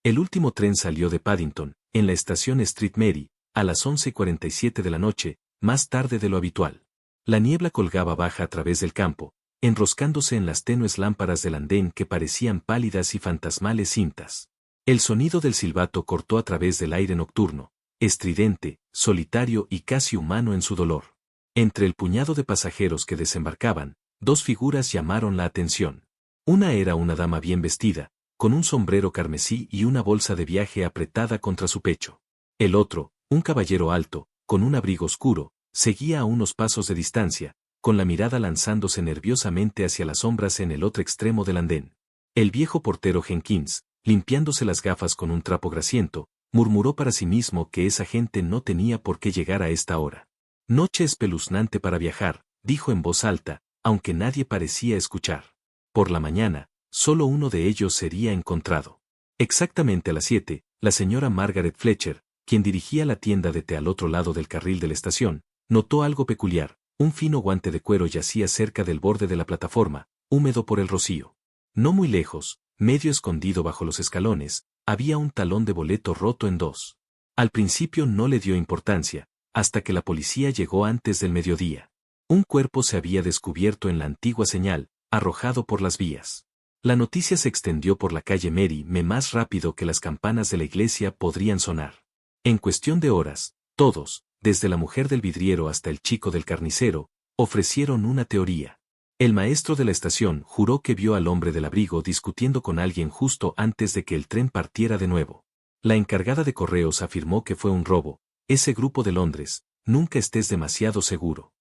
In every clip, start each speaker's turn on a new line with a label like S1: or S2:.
S1: El último tren salió de Paddington, en la estación Street Mary, a las 11:47 de la noche, más tarde de lo habitual. La niebla colgaba baja a través del campo, enroscándose en las tenues lámparas del andén que parecían pálidas y fantasmales cintas. El sonido del silbato cortó a través del aire nocturno, estridente, solitario y casi humano en su dolor. Entre el puñado de pasajeros que desembarcaban, dos figuras llamaron la atención. Una era una dama bien vestida, con un sombrero carmesí y una bolsa de viaje apretada contra su pecho. El otro, un caballero alto, con un abrigo oscuro, seguía a unos pasos de distancia, con la mirada lanzándose nerviosamente hacia las sombras en el otro extremo del andén. El viejo portero Jenkins, limpiándose las gafas con un trapo grasiento, murmuró para sí mismo que esa gente no tenía por qué llegar a esta hora. Noche espeluznante para viajar, dijo en voz alta, aunque nadie parecía escuchar. Por la mañana, solo uno de ellos sería encontrado. Exactamente a las 7, la señora Margaret Fletcher, quien dirigía la tienda de té al otro lado del carril de la estación, notó algo peculiar. Un fino guante de cuero yacía cerca del borde de la plataforma, húmedo por el rocío. No muy lejos, medio escondido bajo los escalones, había un talón de boleto roto en dos. Al principio no le dio importancia, hasta que la policía llegó antes del mediodía. Un cuerpo se había descubierto en la antigua señal, arrojado por las vías. La noticia se extendió por la calle Mary más rápido que las campanas de la iglesia podrían sonar. En cuestión de horas, todos, desde la mujer del vidriero hasta el chico del carnicero, ofrecieron una teoría. El maestro de la estación juró que vio al hombre del abrigo discutiendo con alguien justo antes de que el tren partiera de nuevo. La encargada de correos afirmó que fue un robo. Ese grupo de Londres, nunca estés demasiado seguro.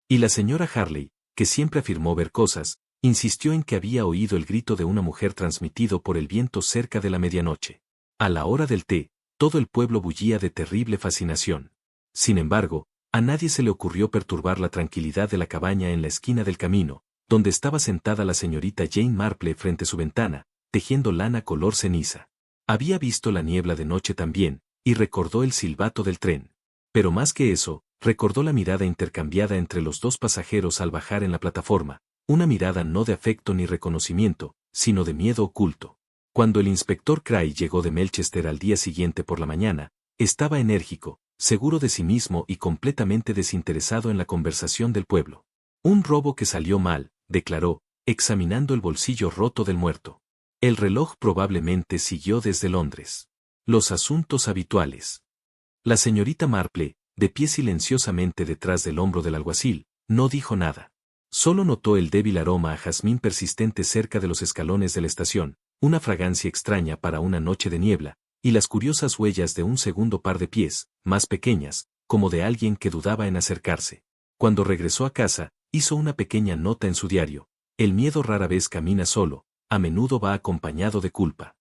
S1: Y la señora Harley, que siempre afirmó ver cosas, insistió en que había oído el grito de una mujer transmitido por el viento cerca de la medianoche. A la hora del té, todo el pueblo bullía de terrible fascinación. Sin embargo, a nadie se le ocurrió perturbar la tranquilidad de la cabaña en la esquina del camino, donde estaba sentada la señorita Jane Marple frente a su ventana, tejiendo lana color ceniza. Había visto la niebla de noche también, y recordó el silbato del tren. Pero más que eso, recordó la mirada intercambiada entre los dos pasajeros al bajar en la plataforma, una mirada no de afecto ni reconocimiento, sino de miedo oculto. Cuando el inspector Cray llegó de Melchester al día siguiente por la mañana, estaba enérgico, seguro de sí mismo y completamente desinteresado en la conversación del pueblo. Un robo que salió mal, declaró, examinando el bolsillo roto del muerto. El reloj probablemente siguió desde Londres. Los asuntos habituales. La señorita Marple, de pie silenciosamente detrás del hombro del alguacil, no dijo nada. Solo notó el débil aroma a jazmín persistente cerca de los escalones de la estación, una fragancia extraña para una noche de niebla, y las curiosas huellas de un segundo par de pies, más pequeñas, como de alguien que dudaba en acercarse. Cuando regresó a casa, hizo una pequeña nota en su diario. El miedo rara vez camina solo, a menudo va acompañado de culpa.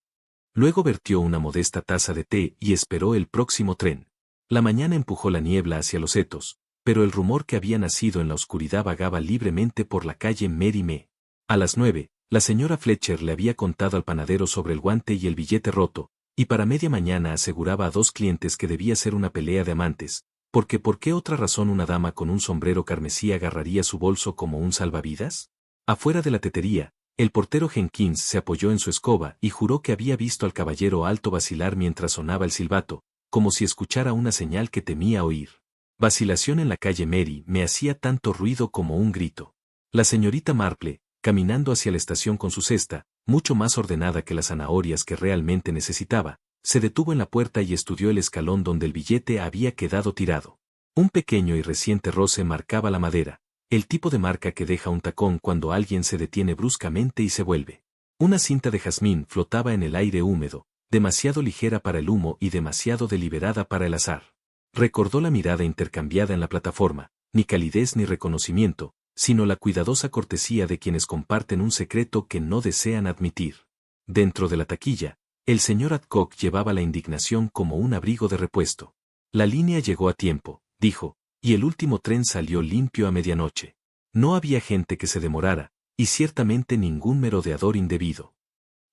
S1: Luego vertió una modesta taza de té y esperó el próximo tren. La mañana empujó la niebla hacia los setos, pero el rumor que había nacido en la oscuridad vagaba libremente por la calle Mary Me. A las 9, la señora Fletcher le había contado al panadero sobre el guante y el billete roto, y para media mañana aseguraba a dos clientes que debía ser una pelea de amantes, porque ¿por qué otra razón una dama con un sombrero carmesí agarraría su bolso como un salvavidas? Afuera de la tetería, el portero Jenkins se apoyó en su escoba y juró que había visto al caballero alto vacilar mientras sonaba el silbato, como si escuchara una señal que temía oír. Vacilación en la calle Mary me hacía tanto ruido como un grito. La señorita Marple, caminando hacia la estación con su cesta, mucho más ordenada que las zanahorias que realmente necesitaba, se detuvo en la puerta y estudió el escalón donde el billete había quedado tirado. Un pequeño y reciente roce marcaba la madera, el tipo de marca que deja un tacón cuando alguien se detiene bruscamente y se vuelve. Una cinta de jazmín flotaba en el aire húmedo, demasiado ligera para el humo y demasiado deliberada para el azar. Recordó la mirada intercambiada en la plataforma, ni calidez ni reconocimiento, sino la cuidadosa cortesía de quienes comparten un secreto que no desean admitir. Dentro de la taquilla, el señor Adcock llevaba la indignación como un abrigo de repuesto. La línea llegó a tiempo, dijo, y el último tren salió limpio a medianoche. No había gente que se demorara, y ciertamente ningún merodeador indebido.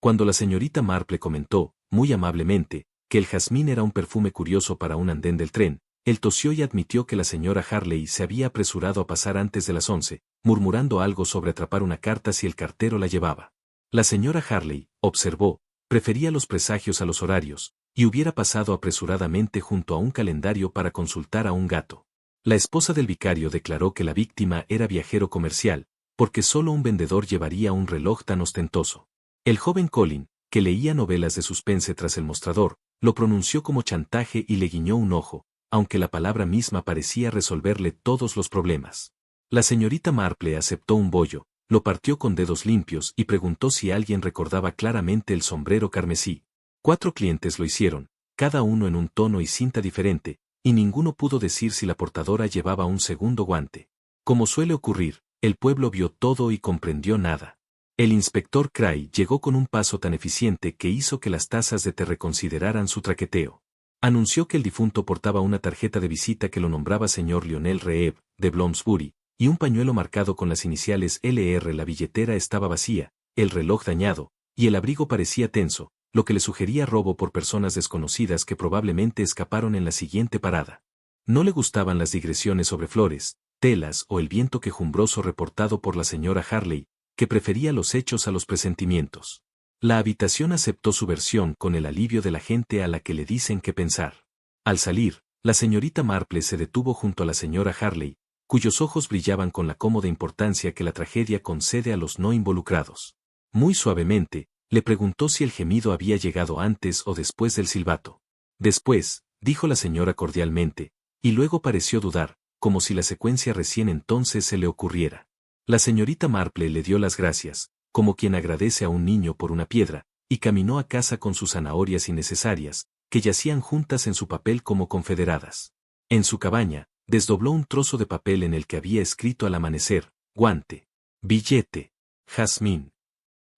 S1: Cuando la señorita Marple comentó, muy amablemente, que el jazmín era un perfume curioso para un andén del tren, él tosió y admitió que la señora Harley se había apresurado a pasar antes de las 11, murmurando algo sobre atrapar una carta si el cartero la llevaba. La señora Harley, observó, prefería los presagios a los horarios, y hubiera pasado apresuradamente junto a un calendario para consultar a un gato. La esposa del vicario declaró que la víctima era viajero comercial, porque solo un vendedor llevaría un reloj tan ostentoso. El joven Colin, que leía novelas de suspense tras el mostrador, lo pronunció como chantaje y le guiñó un ojo, aunque la palabra misma parecía resolverle todos los problemas. La señorita Marple aceptó un bollo, lo partió con dedos limpios y preguntó si alguien recordaba claramente el sombrero carmesí. 4 clientes lo hicieron, cada uno en un tono y cinta diferente, y ninguno pudo decir si la portadora llevaba un segundo guante. Como suele ocurrir, el pueblo vio todo y comprendió nada. El inspector Cray llegó con un paso tan eficiente que hizo que las tazas de té reconsideraran su traqueteo. Anunció que el difunto portaba una tarjeta de visita que lo nombraba señor Lionel Reeb, de Bloomsbury, y un pañuelo marcado con las iniciales LR. La billetera estaba vacía, el reloj dañado, y el abrigo parecía tenso, lo que le sugería robo por personas desconocidas que probablemente escaparon en la siguiente parada. No le gustaban las digresiones sobre flores, telas o el viento quejumbroso reportado por la señora Harley, que prefería los hechos a los presentimientos. La habitación aceptó su versión con el alivio de la gente a la que le dicen qué pensar. Al salir, la señorita Marple se detuvo junto a la señora Harley, cuyos ojos brillaban con la cómoda importancia que la tragedia concede a los no involucrados. Muy suavemente, le preguntó si el gemido había llegado antes o después del silbato. Después, dijo la señora cordialmente, y luego pareció dudar, como si la secuencia recién entonces se le ocurriera. La señorita Marple le dio las gracias, como quien agradece a un niño por una piedra, y caminó a casa con sus zanahorias innecesarias, que yacían juntas en su papel como confederadas. En su cabaña, desdobló un trozo de papel en el que había escrito al amanecer, guante, billete, jazmín.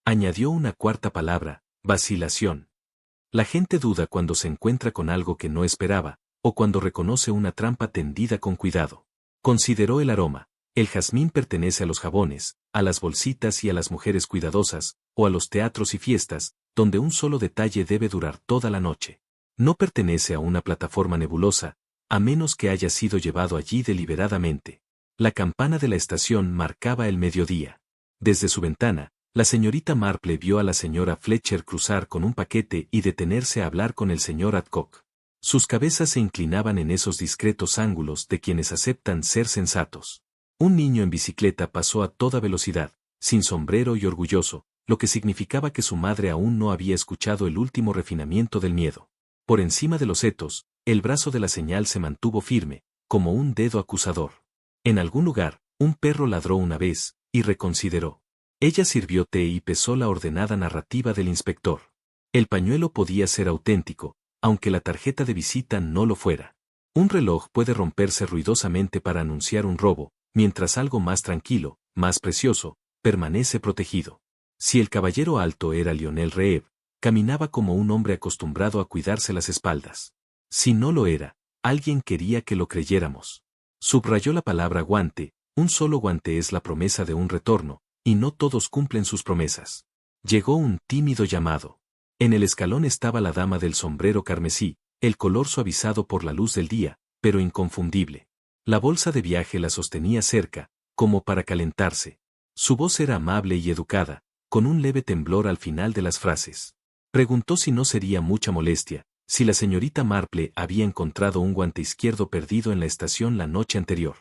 S1: Añadió una cuarta palabra, vacilación. La gente duda cuando se encuentra con algo que no esperaba, o cuando reconoce una trampa tendida con cuidado. Consideró el aroma. El jazmín pertenece a los jabones, a las bolsitas y a las mujeres cuidadosas, o a los teatros y fiestas, donde un solo detalle debe durar toda la noche. No pertenece a una plataforma nebulosa, a menos que haya sido llevado allí deliberadamente. La campana de la estación marcaba el mediodía. Desde su ventana, la señorita Marple vio a la señora Fletcher cruzar con un paquete y detenerse a hablar con el señor Adcock. Sus cabezas se inclinaban en esos discretos ángulos de quienes aceptan ser sensatos. Un niño en bicicleta pasó a toda velocidad, sin sombrero y orgulloso, lo que significaba que su madre aún no había escuchado el último refinamiento del miedo. Por encima de los setos, el brazo de la señal se mantuvo firme, como un dedo acusador. En algún lugar, un perro ladró una vez, y reconsideró. Ella sirvió té y pesó la ordenada narrativa del inspector. El pañuelo podía ser auténtico, aunque la tarjeta de visita no lo fuera. Un reloj puede romperse ruidosamente para anunciar un robo, mientras algo más tranquilo, más precioso, permanece protegido. Si el caballero alto era Lionel Reeb, caminaba como un hombre acostumbrado a cuidarse las espaldas. Si no lo era, alguien quería que lo creyéramos. Subrayó la palabra guante, un solo guante es la promesa de un retorno, y no todos cumplen sus promesas. Llegó un tímido llamado. En el escalón estaba la dama del sombrero carmesí, el color suavizado por la luz del día, pero inconfundible. La bolsa de viaje la sostenía cerca, como para calentarse. Su voz era amable y educada, con un leve temblor al final de las frases. Preguntó si no sería mucha molestia, si la señorita Marple había encontrado un guante izquierdo perdido en la estación la noche anterior.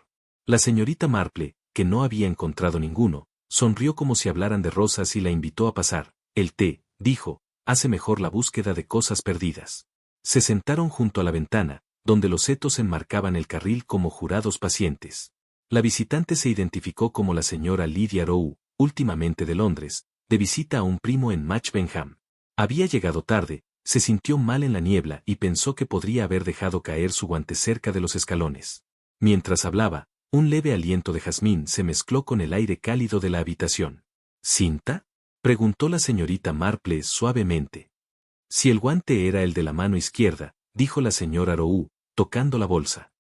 S1: La señorita Marple, que no había encontrado ninguno, sonrió como si hablaran de rosas y la invitó a pasar. El té, dijo, hace mejor la búsqueda de cosas perdidas. Se sentaron junto a la ventana, donde los setos enmarcaban el carril como jurados pacientes. La visitante se identificó como la señora Lydia Rowe, últimamente de Londres, de visita a un primo en Matchbenham. Había llegado tarde, se sintió mal en la niebla y pensó que podría haber dejado caer su guante cerca de los escalones. Mientras hablaba, un leve aliento de jazmín se mezcló con el aire cálido de la habitación. ¿Cinta?, preguntó la señorita Marple suavemente. Si el guante era el de la mano izquierda, dijo la señora Rowe, tocando la bolsa.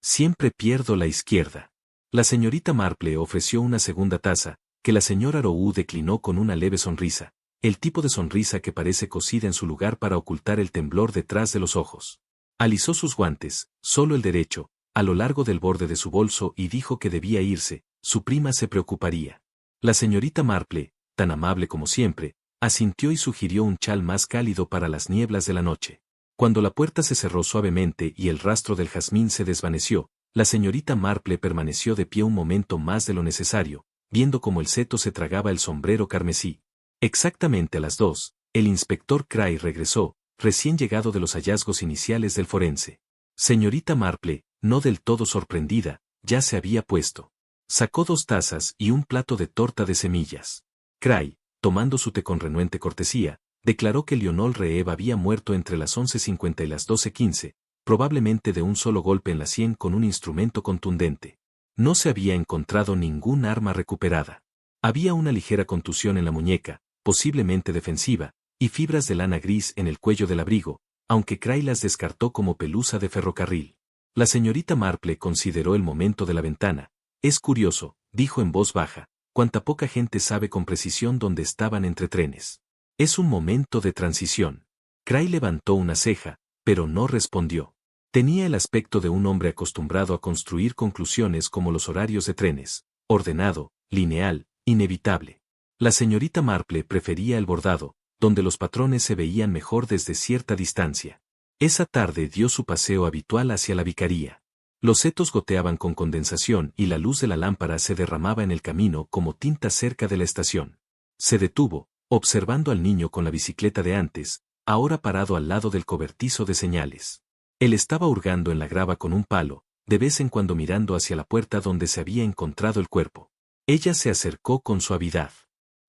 S1: Siempre pierdo la izquierda. La señorita Marple ofreció una segunda taza, que la señora Rowe declinó con una leve sonrisa, el tipo de sonrisa que parece cosida en su lugar para ocultar el temblor detrás de los ojos. Alisó sus guantes, solo el derecho, a lo largo del borde de su bolso y dijo que debía irse, su prima se preocuparía. La señorita Marple, tan amable como siempre, Asintió y sugirió un chal más cálido para las nieblas de la noche. Cuando la puerta se cerró suavemente y el rastro del jazmín se desvaneció, la señorita Marple permaneció de pie un momento más de lo necesario, viendo cómo el seto se tragaba el sombrero carmesí. Exactamente a las 2, el inspector Cray regresó, recién llegado de los hallazgos iniciales del forense. Señorita Marple, no del todo sorprendida, ya se había puesto. Sacó 2 tazas y un plato de torta de semillas. Cray, tomando su té con renuente cortesía, declaró que Lionel Reeve había muerto entre las 11:50 y las 12:15, probablemente de un solo golpe en la sien con un instrumento contundente. No se había encontrado ningún arma recuperada. Había una ligera contusión en la muñeca, posiblemente defensiva, y fibras de lana gris en el cuello del abrigo, aunque Cray las descartó como pelusa de ferrocarril. La señorita Marple consideró el momento de la ventana. Es curioso, dijo en voz baja, cuánta poca gente sabe con precisión dónde estaban entre trenes. Es un momento de transición. Cray levantó una ceja, pero no respondió. Tenía el aspecto de un hombre acostumbrado a construir conclusiones como los horarios de trenes, ordenado, lineal, inevitable. La señorita Marple prefería el bordado, donde los patrones se veían mejor desde cierta distancia. Esa tarde dio su paseo habitual hacia la vicaría. Los setos goteaban con condensación y la luz de la lámpara se derramaba en el camino como tinta cerca de la estación. Se detuvo, observando al niño con la bicicleta de antes, ahora parado al lado del cobertizo de señales. Él estaba hurgando en la grava con un palo, de vez en cuando mirando hacia la puerta donde se había encontrado el cuerpo. Ella se acercó con suavidad.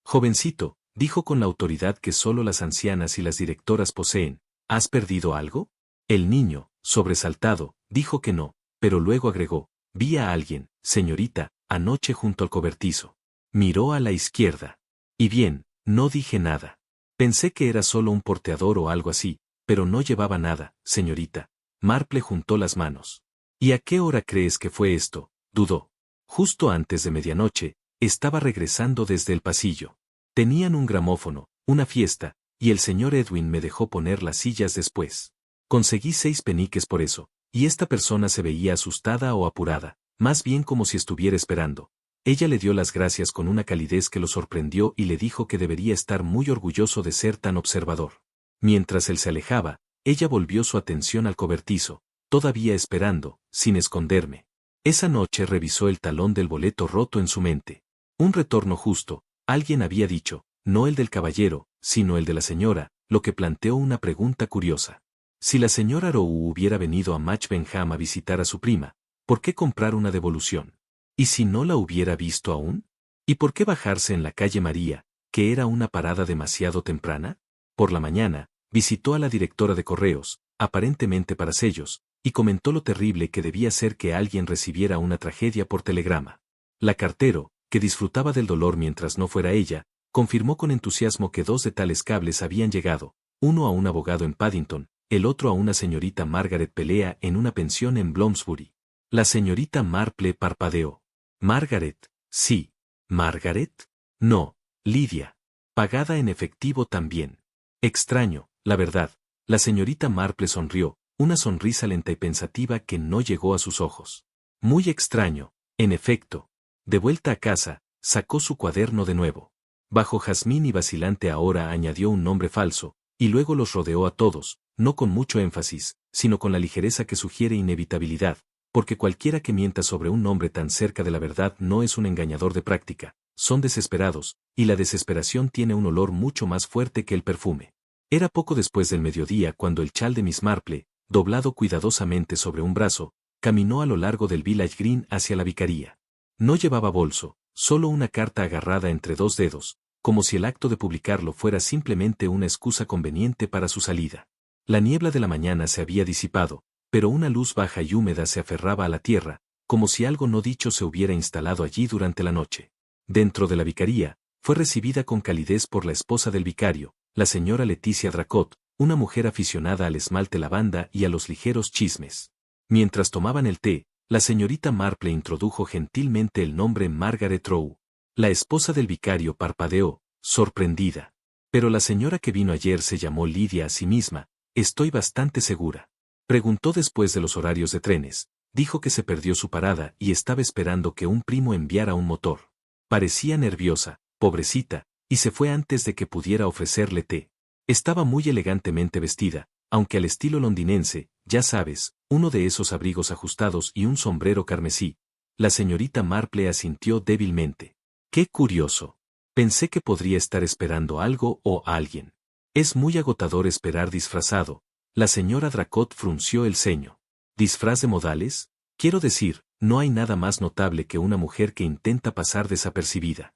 S1: Jovencito, dijo con la autoridad que solo las ancianas y las directoras poseen, ¿has perdido algo? El niño, sobresaltado, dijo que no, pero luego agregó, vi a alguien, señorita, anoche junto al cobertizo. Miró a la izquierda. Y bien, no dije nada. Pensé que era solo un porteador o algo así, pero no llevaba nada, señorita. Marple juntó las manos. ¿Y a qué hora crees que fue esto? Dudó. Justo antes de medianoche, estaba regresando desde el pasillo. Tenían un gramófono, una fiesta, y el señor Edwin me dejó poner las sillas después. Conseguí 6 peniques por eso, y esta persona se veía asustada o apurada, más bien como si estuviera esperando. Ella le dio las gracias con una calidez que lo sorprendió y le dijo que debería estar muy orgulloso de ser tan observador. Mientras él se alejaba, ella volvió su atención al cobertizo, todavía esperando, sin esconderme. Esa noche revisó el talón del boleto roto en su mente. Un retorno justo, alguien había dicho, no el del caballero, sino el de la señora, lo que planteó una pregunta curiosa. Si la señora Rowe hubiera venido a Match Benham a visitar a su prima, ¿por qué comprar una devolución? ¿Y si no la hubiera visto aún? ¿Y por qué bajarse en la calle María, que era una parada demasiado temprana? Por la mañana, visitó a la directora de correos, aparentemente para sellos, y comentó lo terrible que debía ser que alguien recibiera una tragedia por telegrama. La cartero, que disfrutaba del dolor mientras no fuera ella, confirmó con entusiasmo que 2 de tales cables habían llegado, uno a un abogado en Paddington, el otro a una señorita Margaret Pelea en una pensión en Bloomsbury. La señorita Marple parpadeó. Margaret, sí. ¿Margaret? No, Lidia. Pagada en efectivo también. Extraño, la verdad. La señorita Marple sonrió, una sonrisa lenta y pensativa que no llegó a sus ojos. Muy extraño, en efecto. De vuelta a casa, sacó su cuaderno de nuevo. Bajo jazmín y vacilante ahora añadió un nombre falso, y luego los rodeó a todos, no con mucho énfasis, sino con la ligereza que sugiere inevitabilidad, porque cualquiera que mienta sobre un nombre tan cerca de la verdad no es un engañador de práctica, son desesperados, y la desesperación tiene un olor mucho más fuerte que el perfume. Era poco después del mediodía cuando el chal de Miss Marple, doblado cuidadosamente sobre un brazo, caminó a lo largo del Village Green hacia la vicaría. No llevaba bolso, solo una carta agarrada entre 2 dedos, como si el acto de publicarlo fuera simplemente una excusa conveniente para su salida. La niebla de la mañana se había disipado, pero una luz baja y húmeda se aferraba a la tierra, como si algo no dicho se hubiera instalado allí durante la noche. Dentro de la vicaría, fue recibida con calidez por la esposa del vicario, la señora Leticia Dracot, una mujer aficionada al esmalte lavanda y a los ligeros chismes. Mientras tomaban el té, la señorita Marple introdujo gentilmente el nombre Margaret Rowe. La esposa del vicario parpadeó, sorprendida. Pero la señora que vino ayer se llamó Lidia a sí misma, estoy bastante segura. Preguntó después de los horarios de trenes, dijo que se perdió su parada y estaba esperando que un primo enviara un motor. Parecía nerviosa, pobrecita, y se fue antes de que pudiera ofrecerle té. Estaba muy elegantemente vestida, aunque al estilo londinense, ya sabes, uno de esos abrigos ajustados y un sombrero carmesí. La señorita Marple asintió débilmente. ¡Qué curioso! Pensé que podría estar esperando algo o a alguien. Es muy agotador esperar disfrazado. La señora Dracot frunció el ceño. ¿Disfraz de modales? Quiero decir, no hay nada más notable que una mujer que intenta pasar desapercibida.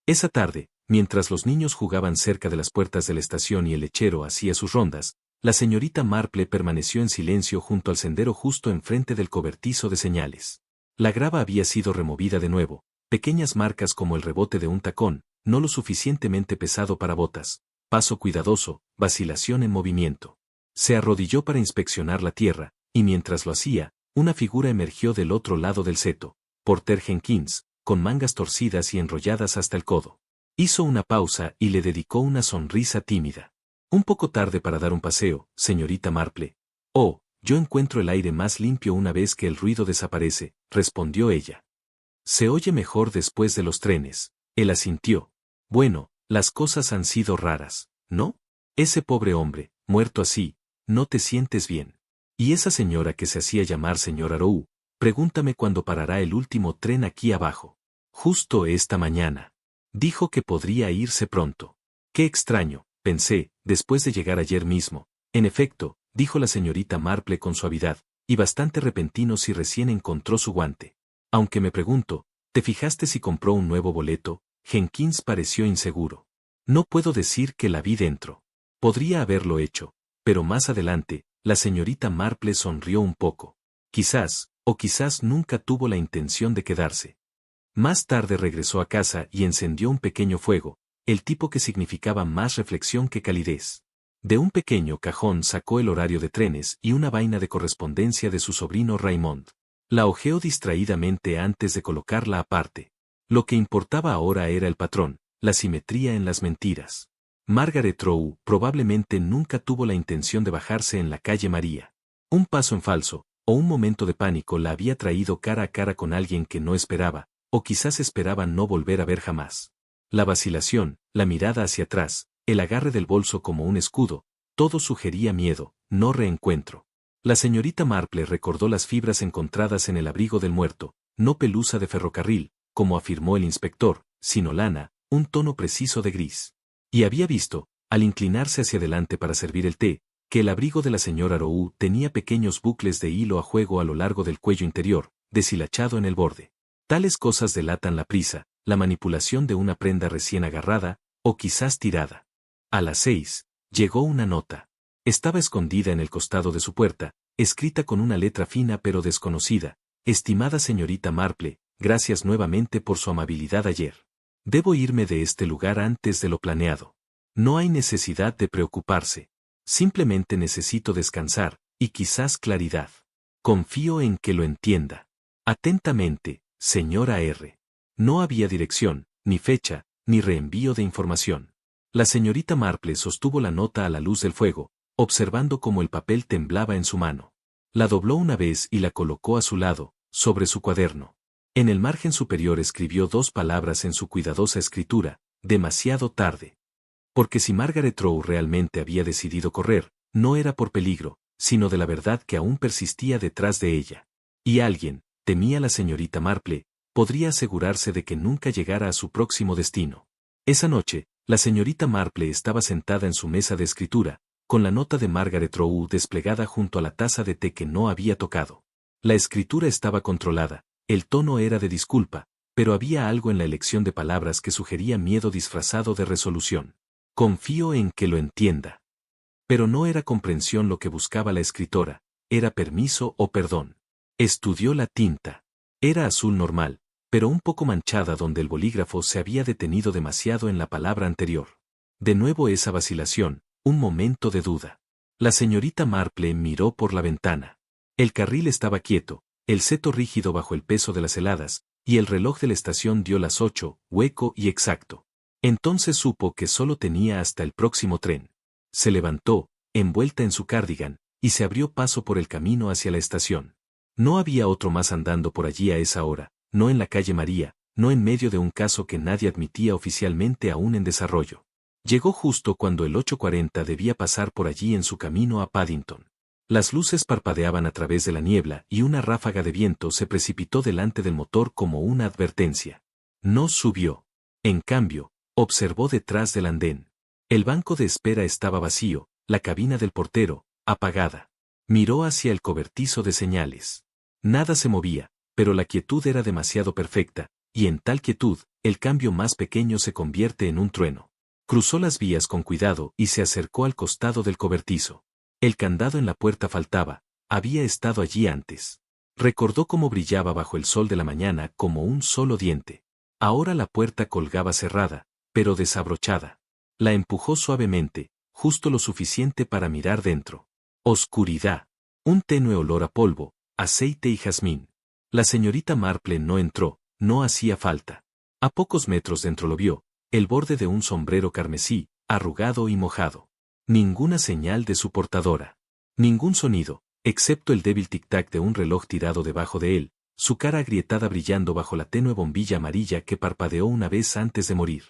S1: Esa tarde, mientras los niños jugaban cerca de las puertas de la estación y el lechero hacía sus rondas, la señorita Marple permaneció en silencio junto al sendero justo enfrente del cobertizo de señales. La grava había sido removida de nuevo, pequeñas marcas como el rebote de un tacón, no lo suficientemente pesado para botas, paso cuidadoso, vacilación en movimiento. Se arrodilló para inspeccionar la tierra, y mientras lo hacía, una figura emergió del otro lado del seto, Porter Jenkins, con mangas torcidas y enrolladas hasta el codo. Hizo una pausa y le dedicó una sonrisa tímida. Un poco tarde para dar un paseo, señorita Marple. Oh, yo encuentro el aire más limpio una vez que el ruido desaparece, respondió ella. Se oye mejor después de los trenes. Él asintió. Bueno, las cosas han sido raras, ¿no? Ese pobre hombre, muerto así, no te sientes bien. Y esa señora que se hacía llamar señora Arou, pregúntame cuándo parará el último tren aquí abajo. Justo esta mañana. Dijo que podría irse pronto. Qué extraño, pensé, después de llegar ayer mismo. En efecto, dijo la señorita Marple con suavidad, y bastante repentino si recién encontró su guante. Aunque me pregunto, ¿te fijaste si compró un nuevo boleto? Jenkins pareció inseguro. No puedo decir que la vi dentro. Podría haberlo hecho, pero más adelante, la señorita Marple sonrió un poco. Quizás, o quizás nunca tuvo la intención de quedarse. Más tarde regresó a casa y encendió un pequeño fuego, el tipo que significaba más reflexión que calidez. De un pequeño cajón sacó el horario de trenes y una vaina de correspondencia de su sobrino Raymond. La hojeó distraídamente antes de colocarla aparte. Lo que importaba ahora era el patrón, la simetría en las mentiras. Margaret Rowe probablemente nunca tuvo la intención de bajarse en la calle María. Un paso en falso, o un momento de pánico la había traído cara a cara con alguien que no esperaba, o quizás esperaba no volver a ver jamás. La vacilación, la mirada hacia atrás, el agarre del bolso como un escudo, todo sugería miedo, no reencuentro. La señorita Marple recordó las fibras encontradas en el abrigo del muerto, no pelusa de ferrocarril, como afirmó el inspector, sino lana, un tono preciso de gris. Y había visto, al inclinarse hacia adelante para servir el té, que el abrigo de la señora Rowe tenía pequeños bucles de hilo a juego a lo largo del cuello interior, deshilachado en el borde. Tales cosas delatan la prisa, la manipulación de una prenda recién agarrada, o quizás tirada. A las 6, llegó una nota. Estaba escondida en el costado de su puerta, escrita con una letra fina pero desconocida. Estimada señorita Marple, gracias nuevamente por su amabilidad ayer. Debo irme de este lugar antes de lo planeado. No hay necesidad de preocuparse. Simplemente necesito descansar, y quizás claridad. Confío en que lo entienda. Atentamente, señora R. No había dirección, ni fecha, ni reenvío de información. La señorita Marple sostuvo la nota a la luz del fuego, observando cómo el papel temblaba en su mano. La dobló una vez y la colocó a su lado, sobre su cuaderno. En el margen superior escribió 2 palabras en su cuidadosa escritura: demasiado tarde. Porque si Margaret Rowe realmente había decidido correr, no era por peligro, sino de la verdad que aún persistía detrás de ella. Y alguien, temía la señorita Marple, podría asegurarse de que nunca llegara a su próximo destino. Esa noche, la señorita Marple estaba sentada en su mesa de escritura, con la nota de Margaret Rowe desplegada junto a la taza de té que no había tocado. La escritura estaba controlada, el tono era de disculpa, pero había algo en la elección de palabras que sugería miedo disfrazado de resolución. Confío en que lo entienda. Pero no era comprensión lo que buscaba la escritora, era permiso o perdón. Estudió la tinta. Era azul normal, pero un poco manchada donde el bolígrafo se había detenido demasiado en la palabra anterior. De nuevo esa vacilación, un momento de duda. La señorita Marple miró por la ventana. El carril estaba quieto, el seto rígido bajo el peso de las heladas, y el reloj de la estación dio las 8, hueco y exacto. Entonces supo que solo tenía hasta el próximo tren. Se levantó, envuelta en su cardigan, y se abrió paso por el camino hacia la estación. No había otro más andando por allí a esa hora, no en la calle María, no en medio de un caso que nadie admitía oficialmente aún en desarrollo. Llegó justo cuando el 8:40 debía pasar por allí en su camino a Paddington. Las luces parpadeaban a través de la niebla y una ráfaga de viento se precipitó delante del motor como una advertencia. No subió. En cambio, observó detrás del andén. El banco de espera estaba vacío, la cabina del portero, apagada. Miró hacia el cobertizo de señales. Nada se movía, pero la quietud era demasiado perfecta, y en tal quietud, el cambio más pequeño se convierte en un trueno. Cruzó las vías con cuidado y se acercó al costado del cobertizo. El candado en la puerta faltaba, había estado allí antes. Recordó cómo brillaba bajo el sol de la mañana como un solo diente. Ahora la puerta colgaba cerrada, pero desabrochada. La empujó suavemente, justo lo suficiente para mirar dentro. Oscuridad. Un tenue olor a polvo, aceite y jazmín. La señorita Marple no entró, no hacía falta. A pocos metros dentro lo vio, el borde de un sombrero carmesí, arrugado y mojado. Ninguna señal de su portadora. Ningún sonido, excepto el débil tic-tac de un reloj tirado debajo de él, su cara agrietada brillando bajo la tenue bombilla amarilla que parpadeó una vez antes de morir.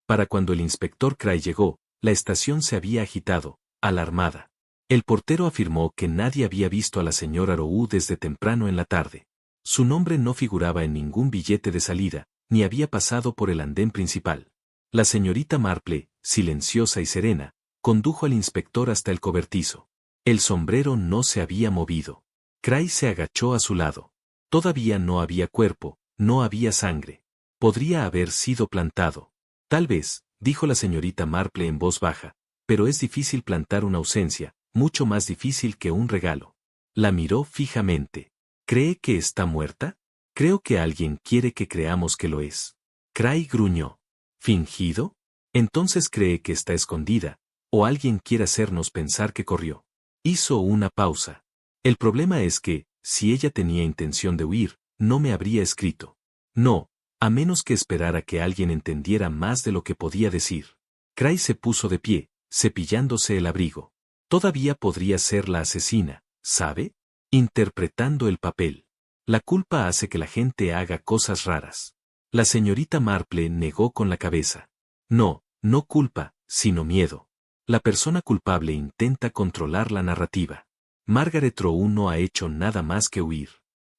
S1: Para cuando el inspector Cray llegó, la estación se había agitado, alarmada. El portero afirmó que nadie había visto a la señora Roux desde temprano en la tarde. Su nombre no figuraba en ningún billete de salida, ni había pasado por el andén principal. La señorita Marple, silenciosa y serena, condujo al inspector hasta el cobertizo. El sombrero no se había movido. Cray se agachó a su lado. Todavía no había cuerpo, no había sangre. Podría haber sido plantado. Tal vez, dijo la señorita Marple en voz baja, pero es difícil plantar una ausencia, mucho más difícil que un regalo. La miró fijamente. ¿Cree que está muerta? Creo que alguien quiere que creamos que lo es. Cray gruñó. ¿Fingido? Entonces cree que está escondida, o alguien quiere hacernos pensar que corrió. Hizo una pausa. El problema es que, si ella tenía intención de huir, no me habría escrito. No, a menos que esperara que alguien entendiera más de lo que podía decir. Cray se puso de pie, cepillándose el abrigo. Todavía podría ser la asesina, ¿sabe? Interpretando el papel. La culpa hace que la gente haga cosas raras. La señorita Marple negó con la cabeza. No, no culpa, sino miedo. La persona culpable intenta controlar la narrativa. Margaret Roux no ha hecho nada más que huir.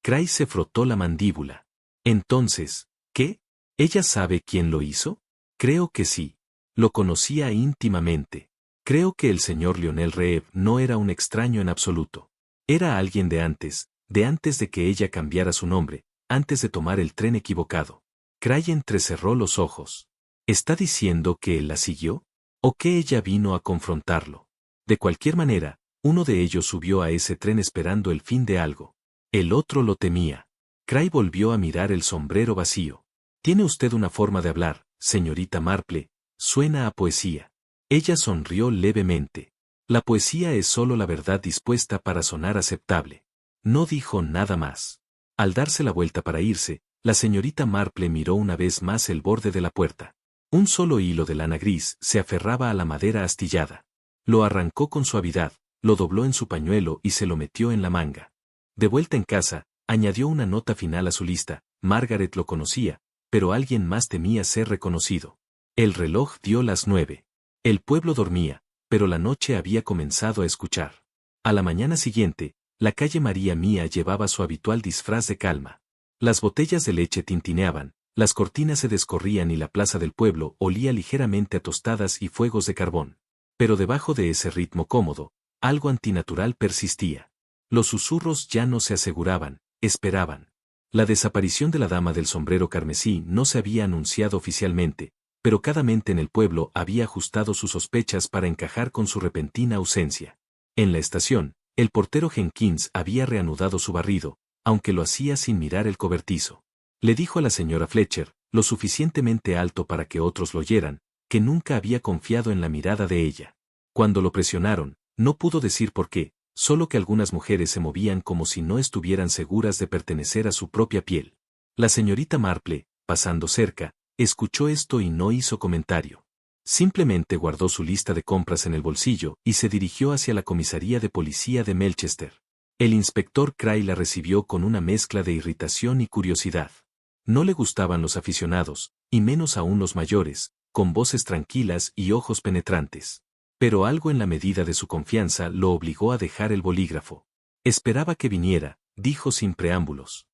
S1: Cray se frotó la mandíbula. Entonces, ¿qué? ¿Ella sabe quién lo hizo? Creo que sí. Lo conocía íntimamente. Creo que el señor Lionel Reeve no era un extraño en absoluto. Era alguien de antes de que ella cambiara su nombre, antes de tomar el tren equivocado. Cray entrecerró los ojos. ¿Está diciendo que él la siguió? ¿O que ella vino a confrontarlo? De cualquier manera, uno de ellos subió a ese tren esperando el fin de algo. El otro lo temía. Cray volvió a mirar el sombrero vacío. Tiene usted una forma de hablar, señorita Marple, suena a poesía. Ella sonrió levemente. La poesía es solo la verdad dispuesta para sonar aceptable. No dijo nada más. Al darse la vuelta para irse, la señorita Marple miró una vez más el borde de la puerta. Un solo hilo de lana gris se aferraba a la madera astillada. Lo arrancó con suavidad, lo dobló en su pañuelo y se lo metió en la manga. De vuelta en casa, añadió una nota final a su lista. Margaret lo conocía, pero alguien más temía ser reconocido. El reloj dio las 9. El pueblo dormía, pero la noche había comenzado a escuchar. A la mañana siguiente, la calle María Mía llevaba su habitual disfraz de calma. Las botellas de leche tintineaban, las cortinas se descorrían y la plaza del pueblo olía ligeramente a tostadas y fuegos de carbón. Pero debajo de ese ritmo cómodo, algo antinatural persistía. Los susurros ya no se aseguraban, esperaban. La desaparición de la dama del sombrero carmesí no se había anunciado oficialmente, pero cada mente en el pueblo había ajustado sus sospechas para encajar con su repentina ausencia. En la estación, el portero Jenkins había reanudado su barrido, aunque lo hacía sin mirar el cobertizo. Le dijo a la señora Fletcher, lo suficientemente alto para que otros lo oyeran, que nunca había confiado en la mirada de ella. Cuando lo presionaron, no pudo decir por qué, solo que algunas mujeres se movían como si no estuvieran seguras de pertenecer a su propia piel. La señorita Marple, pasando cerca, escuchó esto y no hizo comentario. Simplemente guardó su lista de compras en el bolsillo y se dirigió hacia la comisaría de policía de Melchester. El inspector Cray la recibió con una mezcla de irritación y curiosidad. No le gustaban los aficionados, y menos aún los mayores, con voces tranquilas y ojos penetrantes. Pero algo en la medida de su confianza lo obligó a dejar el bolígrafo. Esperaba que viniera, dijo sin preámbulos.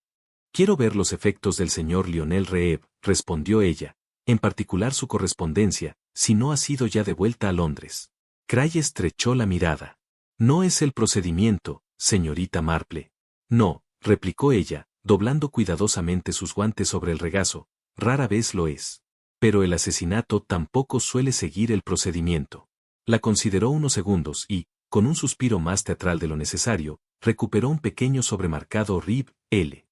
S1: Quiero ver los efectos del señor Lionel Reeb, respondió ella, en particular su correspondencia, si no ha sido ya de vuelta a Londres. Cray estrechó la mirada. No es el procedimiento, señorita Marple. No, replicó ella, doblando cuidadosamente sus guantes sobre el regazo, rara vez lo es. Pero el asesinato tampoco suele seguir el procedimiento. La consideró unos segundos y, con un suspiro más teatral de lo necesario, recuperó un pequeño sobremarcado Rib L.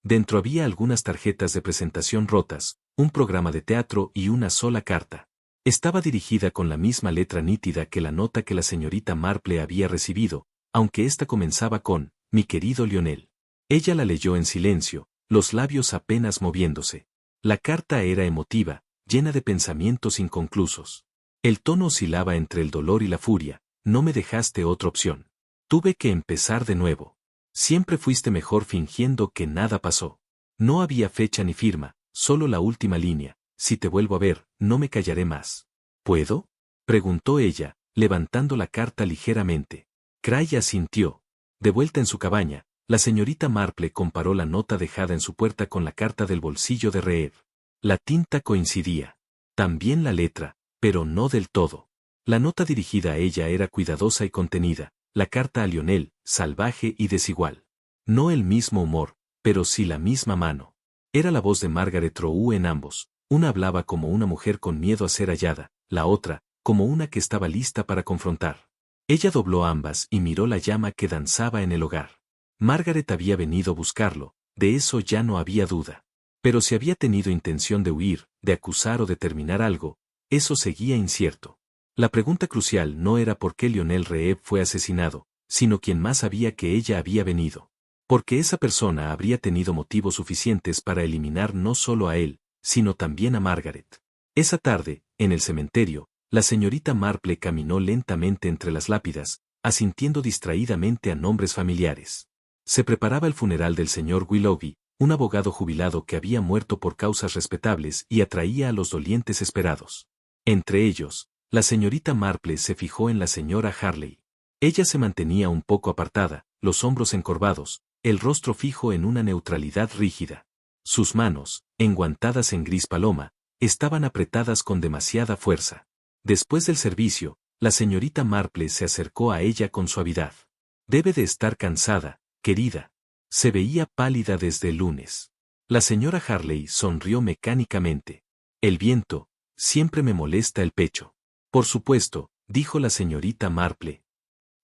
S1: Dentro había algunas tarjetas de presentación rotas, un programa de teatro y una sola carta. Estaba dirigida con la misma letra nítida que la nota que la señorita Marple había recibido, aunque ésta comenzaba con, mi querido Lionel. Ella la leyó en silencio, los labios apenas moviéndose. La carta era emotiva, llena de pensamientos inconclusos. El tono oscilaba entre el dolor y la furia, no me dejaste otra opción. Tuve que empezar de nuevo. Siempre fuiste mejor fingiendo que nada pasó. No había fecha ni firma, solo la última línea, si te vuelvo a ver, no me callaré más. ¿Puedo? Preguntó ella, levantando la carta ligeramente. Cray asintió. De vuelta en su cabaña, la señorita Marple comparó la nota dejada en su puerta con la carta del bolsillo de Reeb. La tinta coincidía. También la letra, pero no del todo. La nota dirigida a ella era cuidadosa y contenida, la carta a Lionel, salvaje y desigual. No el mismo humor, pero sí la misma mano. Era la voz de Margaret Rowe en ambos. Una hablaba como una mujer con miedo a ser hallada, la otra, como una que estaba lista para confrontar. Ella dobló ambas y miró la llama que danzaba en el hogar. Margaret había venido a buscarlo, de eso ya no había duda. Pero si había tenido intención de huir, de acusar o de terminar algo, eso seguía incierto. La pregunta crucial no era por qué Lionel Reeb fue asesinado, sino quién más sabía que ella había venido. Porque esa persona habría tenido motivos suficientes para eliminar no solo a él, sino también a Margaret. Esa tarde, en el cementerio, la señorita Marple caminó lentamente entre las lápidas, asintiendo distraídamente a nombres familiares. Se preparaba el funeral del señor Willoughby, un abogado jubilado que había muerto por causas respetables y atraía a los dolientes esperados. Entre ellos, la señorita Marple se fijó en la señora Harley. Ella se mantenía un poco apartada, los hombros encorvados, el rostro fijo en una neutralidad rígida. Sus manos, enguantadas en gris paloma, estaban apretadas con demasiada fuerza. Después del servicio, la señorita Marple se acercó a ella con suavidad. Debe de estar cansada, querida. Se veía pálida desde el lunes. La señora Harley sonrió mecánicamente. El viento, siempre me molesta el pecho. Por supuesto, dijo la señorita Marple.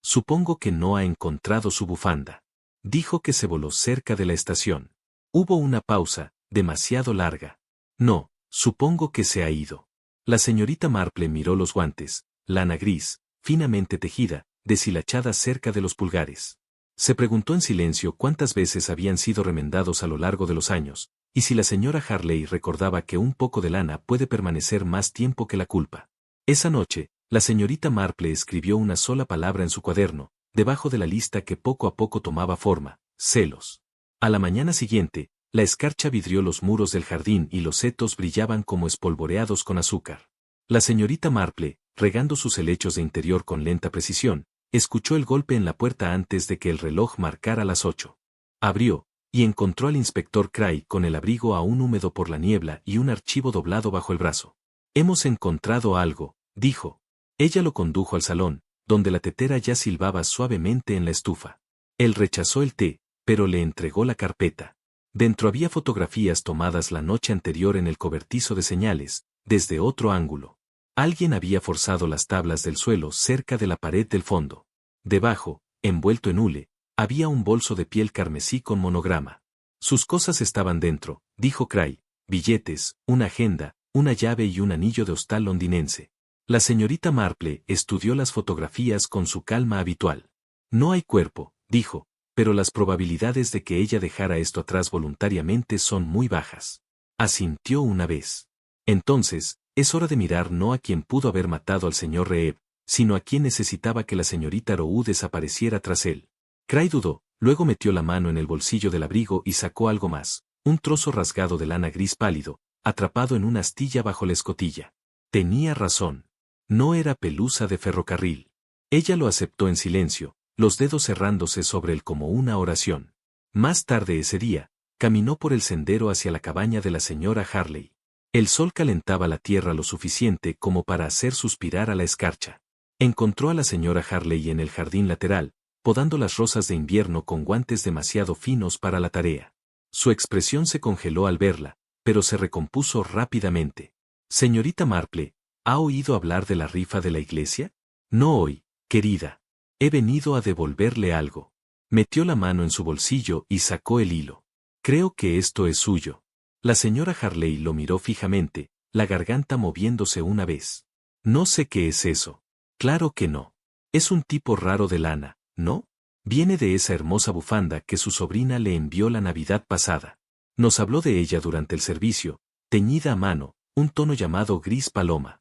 S1: Supongo que no ha encontrado su bufanda. Dijo que se voló cerca de la estación. Hubo una pausa, demasiado larga. No, supongo que se ha ido. La señorita Marple miró los guantes, lana gris, finamente tejida, deshilachada cerca de los pulgares. Se preguntó en silencio cuántas veces habían sido remendados a lo largo de los años, y si la señora Harley recordaba que un poco de lana puede permanecer más tiempo que la culpa. Esa noche, la señorita Marple escribió una sola palabra en su cuaderno, debajo de la lista que poco a poco tomaba forma, celos. A la mañana siguiente, la escarcha vidrió los muros del jardín y los setos brillaban como espolvoreados con azúcar. La señorita Marple, regando sus helechos de interior con lenta precisión, escuchó el golpe en la puerta antes de que el reloj marcara las 8. Abrió, y encontró al inspector Cray con el abrigo aún húmedo por la niebla y un archivo doblado bajo el brazo. Hemos encontrado algo, dijo. Ella lo condujo al salón, donde la tetera ya silbaba suavemente en la estufa. Él rechazó el té, pero le entregó la carpeta. Dentro había fotografías tomadas la noche anterior en el cobertizo de señales, desde otro ángulo. Alguien había forzado las tablas del suelo cerca de la pared del fondo. Debajo, envuelto en hule, había un bolso de piel carmesí con monograma. Sus cosas estaban dentro, dijo Cray, billetes, una agenda, una llave y un anillo de hostal londinense. La señorita Marple estudió las fotografías con su calma habitual. No hay cuerpo, dijo, pero las probabilidades de que ella dejara esto atrás voluntariamente son muy bajas. Asintió una vez. Entonces, es hora de mirar no a quien pudo haber matado al señor Reeb, sino a quien necesitaba que la señorita Rowe desapareciera tras él. Cray dudó, luego metió la mano en el bolsillo del abrigo y sacó algo más, un trozo rasgado de lana gris pálido, atrapado en una astilla bajo la escotilla. Tenía razón. No era pelusa de ferrocarril. Ella lo aceptó en silencio, los dedos cerrándose sobre él como una oración. Más tarde ese día, caminó por el sendero hacia la cabaña de la señora Harley. El sol calentaba la tierra lo suficiente como para hacer suspirar a la escarcha. Encontró a la señora Harley en el jardín lateral, podando las rosas de invierno con guantes demasiado finos para la tarea. Su expresión se congeló al verla, pero se recompuso rápidamente. Señorita Marple, ¿ha oído hablar de la rifa de la iglesia? No hoy, querida. He venido a devolverle algo. Metió la mano en su bolsillo y sacó el hilo. Creo que esto es suyo. La señora Harley lo miró fijamente, la garganta moviéndose una vez. No sé qué es eso. Claro que no. Es un tipo raro de lana, ¿no? Viene de esa hermosa bufanda que su sobrina le envió la Navidad pasada. Nos habló de ella durante el servicio, teñida a mano, un tono llamado gris paloma.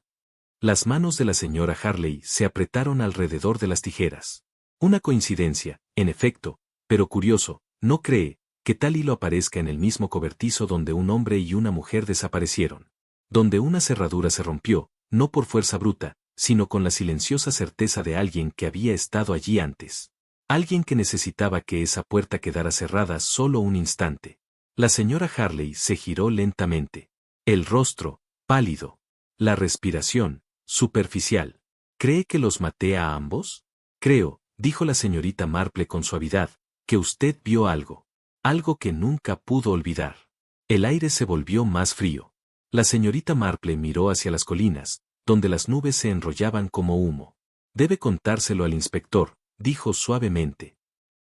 S1: Las manos de la señora Harley se apretaron alrededor de las tijeras. Una coincidencia, en efecto, pero curioso, ¿no cree que tal hilo aparezca en el mismo cobertizo donde un hombre y una mujer desaparecieron? Donde una cerradura se rompió, no por fuerza bruta, sino con la silenciosa certeza de alguien que había estado allí antes. Alguien que necesitaba que esa puerta quedara cerrada solo un instante. La señora Harley se giró lentamente. El rostro, pálido. La respiración, superficial. ¿Cree que los maté a ambos? Creo, dijo la señorita Marple con suavidad, que usted vio algo. Algo que nunca pudo olvidar. El aire se volvió más frío. La señorita Marple miró hacia las colinas, donde las nubes se enrollaban como humo. Debe contárselo al inspector, dijo suavemente.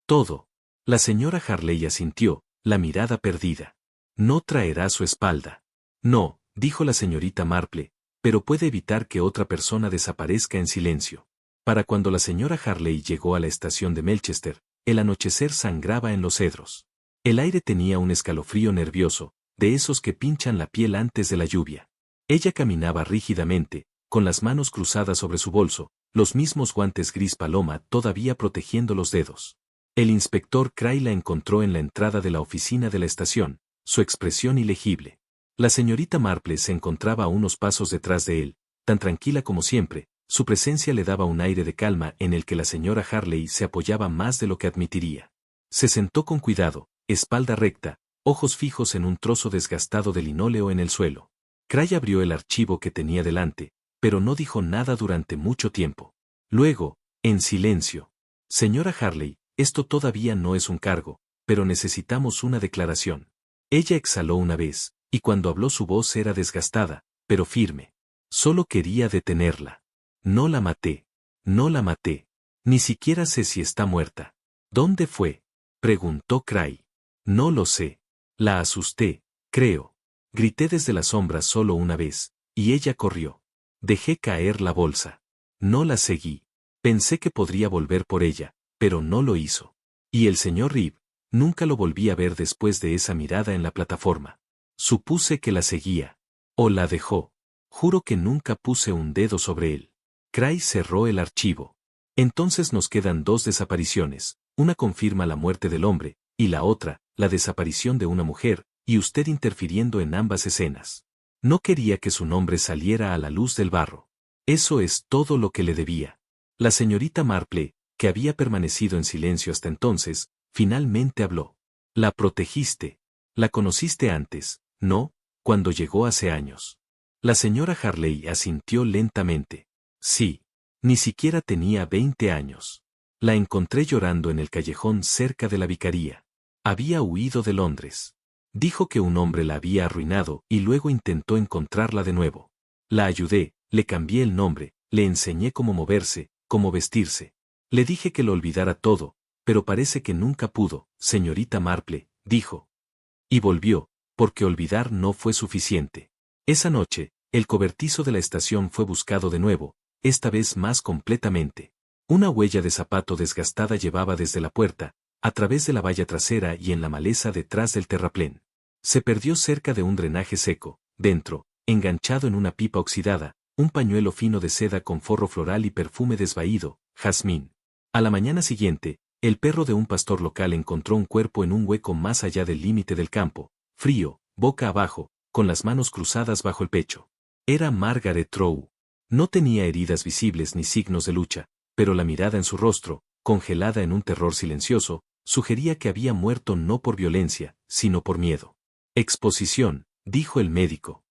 S1: Todo. La señora Harley asintió, la mirada perdida. No traerá su espalda. No, dijo la señorita Marple, pero puede evitar que otra persona desaparezca en silencio. Para cuando la señora Harley llegó a la estación de Melchester, el anochecer sangraba en los cedros. El aire tenía un escalofrío nervioso, de esos que pinchan la piel antes de la lluvia. Ella caminaba rígidamente, con las manos cruzadas sobre su bolso, los mismos guantes gris paloma todavía protegiendo los dedos. El inspector Cray la encontró en la entrada de la oficina de la estación, su expresión ilegible. La señorita Marple se encontraba a unos pasos detrás de él, tan tranquila como siempre, su presencia le daba un aire de calma en el que la señora Harley se apoyaba más de lo que admitiría. Se sentó con cuidado, espalda recta, ojos fijos en un trozo desgastado de linóleo en el suelo. Cray abrió el archivo que tenía delante, pero no dijo nada durante mucho tiempo. Luego, en silencio. Señora Harley, esto todavía no es un cargo, pero necesitamos una declaración. Ella exhaló una vez, y cuando habló su voz era desgastada, pero firme. Solo quería detenerla. No la maté. No la maté. Ni siquiera sé si está muerta. ¿Dónde fue? Preguntó Cray. No lo sé. La asusté, creo. Grité desde las sombras solo una vez, y ella corrió. Dejé caer la bolsa. No la seguí. Pensé que podría volver por ella, pero no lo hizo. Y el señor Reeve, nunca lo volví a ver después de esa mirada en la plataforma. Supuse que la seguía. O la dejó. Juro que nunca puse un dedo sobre él. Cray cerró el archivo. Entonces nos quedan dos desapariciones, una confirma la muerte del hombre, y la otra, la desaparición de una mujer, y usted interfiriendo en ambas escenas. No quería que su nombre saliera a la luz del barro. Eso es todo lo que le debía. La señorita Marple, que había permanecido en silencio hasta entonces, finalmente habló. La protegiste. La conociste antes, ¿no? Cuando llegó hace años. La señora Harley asintió lentamente. Sí. Ni siquiera tenía 20 años. La encontré llorando en el callejón cerca de la vicaría. Había huido de Londres. Dijo que un hombre la había arruinado y luego intentó encontrarla de nuevo. La ayudé, le cambié el nombre, le enseñé cómo moverse, cómo vestirse. Le dije que lo olvidara todo, pero parece que nunca pudo, señorita Marple, dijo. Y volvió, porque olvidar no fue suficiente. Esa noche, el cobertizo de la estación fue buscado de nuevo, esta vez más completamente. Una huella de zapato desgastada llevaba desde la puerta, a través de la valla trasera y en la maleza detrás del terraplén. Se perdió cerca de un drenaje seco, dentro, enganchado en una pipa oxidada, un pañuelo fino de seda con forro floral y perfume desvaído, jazmín. A la mañana siguiente, el perro de un pastor local encontró un cuerpo en un hueco más allá del límite del campo, frío, boca abajo, con las manos cruzadas bajo el pecho. Era Margaret Rowe. No tenía heridas visibles ni signos de lucha, pero la mirada en su rostro, congelada en un terror silencioso, sugería que había muerto no por violencia, sino por miedo. Exposición, dijo el médico.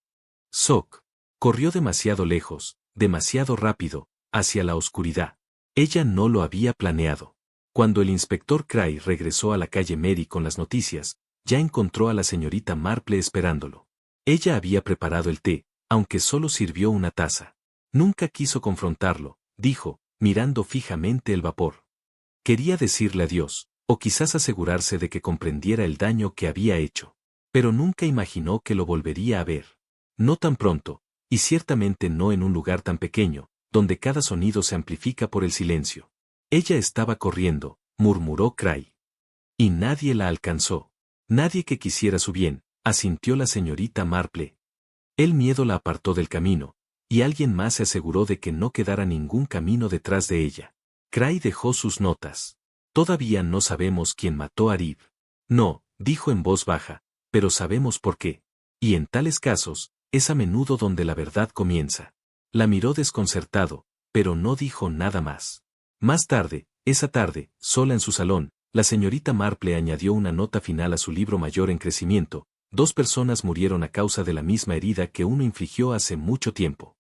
S1: Sock. Corrió demasiado lejos, demasiado rápido, hacia la oscuridad. Ella no lo había planeado. Cuando el inspector Cray regresó a la calle Mary con las noticias, ya encontró a la señorita Marple esperándolo. Ella había preparado el té, aunque solo sirvió una taza. Nunca quiso confrontarlo, dijo, mirando fijamente el vapor. Quería decirle adiós, o quizás asegurarse de que comprendiera el daño que había hecho. Pero nunca imaginó que lo volvería a ver. No tan pronto, y ciertamente no en un lugar tan pequeño, donde cada sonido se amplifica por el silencio. Ella estaba corriendo, murmuró Cray. Y nadie la alcanzó. Nadie que quisiera su bien, asintió la señorita Marple. El miedo la apartó del camino, y alguien más se aseguró de que no quedara ningún camino detrás de ella. Cray dejó sus notas. Todavía no sabemos quién mató a Rib. No, dijo en voz baja, pero sabemos por qué. Y en tales casos, es a menudo donde la verdad comienza. La miró desconcertado, pero no dijo nada más. Más tarde, esa tarde, sola en su salón, la señorita Marple añadió una nota final a su libro mayor en crecimiento. 2 personas murieron a causa de la misma herida que uno infligió hace mucho tiempo.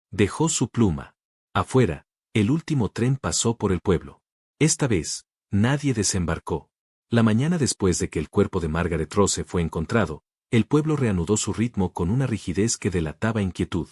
S1: Dejó su pluma. Afuera, el último tren pasó por el pueblo. Esta vez, nadie desembarcó. La mañana después de que el cuerpo de Margaret Rose fue encontrado, el pueblo reanudó su ritmo con una rigidez que delataba inquietud.